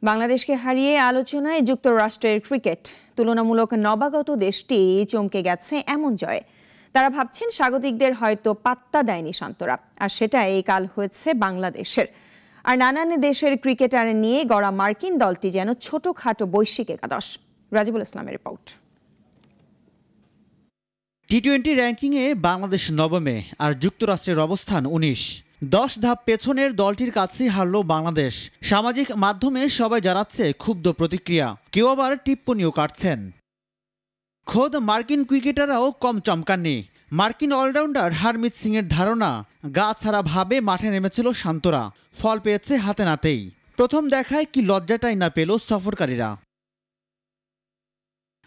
বাংলাদেশকে হারিয়ে আলোচনায় যুক্তরাষ্ট্রের ক্রিকেট। তুলনামূলক নবাগত দেশটি চমকে গেছে এমন জয়ে। তারা ভাবছেন স্বাগতিকদের হয়তো পাত্তা দেয়নি শান্তরা, আর সেটাই কাল হয়েছে বাংলাদেশের। আর নানান দেশের ক্রিকেটার নিয়ে গড়া মার্কিন দলটি যেন ছোটখাটো বৈশ্বিক একাদশ। রাজিবুল ইসলামের রিপোর্ট। টি-20 র্যাঙ্কিংয়ে বাংলাদেশ নবমে, আর যুক্তরাষ্ট্রের অবস্থান 19। 10 ধাপ পেছনের দলটির কাছে হারল বাংলাদেশ। সামাজিক মাধ্যমে সবাই জানাচ্ছে ক্ষুব্ধ প্রতিক্রিয়া, কেউ আবার টিপ্পনিও কাটছেন। খোদ মার্কিন ক্রিকেটাররাও কম চমকাননি। মার্কিন অলরাউন্ডার হারমিত সিংয়ের ধারণা, গা ছাড়া ভাবে মাঠে নেমেছিল শান্তরা, ফল পেয়েছে হাতে নাতেই। প্রথম দেখায় কি লজ্জাটাই না পেল সফরকারীরা।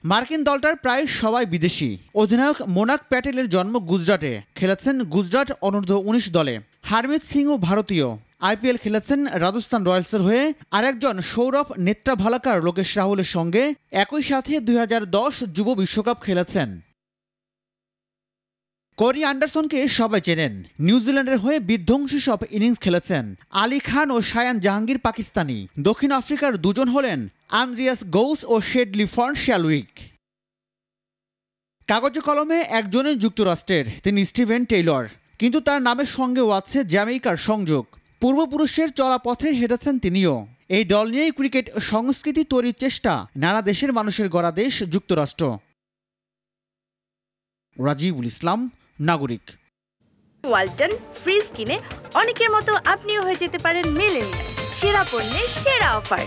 মার্কিন দলটার প্রায় সবাই বিদেশি। অধিনায়ক মোনাক প্যাটেলের জন্ম গুজরাটে, খেলেছেন গুজরাট অনূর্ধ্ব-19 দলে। হারমিত সিংও ভারতীয়, আইপিএল খেলেছেন রাজস্থান রয়্যালসের হয়ে। আরেকজন সৌরভ নেত্রাভালাকার লোকেশ রাহুলের সঙ্গে একই সাথে 2010 যুব বিশ্বকাপ খেলেছেন। কোরি অ্যান্ডারসনকে সবাই চেনেন, নিউজিল্যান্ডের হয়ে বিধ্বংসী সব ইনিংস খেলেছেন। আলী খান ও শায়ান জাহাঙ্গীর পাকিস্তানি। দক্ষিণ আফ্রিকার দুজন হলেন আন্দ্রিয়াস গৌস ও শেডলি ফর্ন শ্যালউইক। কাগজে কলমে একজনই যুক্তরাষ্ট্রের, তিনি স্টিভেন টেইলর, কিন্তু তার নামের সঙ্গেও আছে জ্যামাইকার সংযোগ। পূর্বপুরুষের চলা পথে হেঁটেছেন তিনিও। এই দল নিয়েই ক্রিকেট সংস্কৃতি তৈরির চেষ্টা নানা দেশের মানুষের গড়া দেশ যুক্তরাষ্ট্র। রাজিবুল ইসলাম, নাগরিক। ওয়ালটন ফ্রিজ কিনে অনেকের মতো আপনিও হয়ে যেতে পারেন মিলেনিয়াল। সেরা পণ্যের সেরা অফার।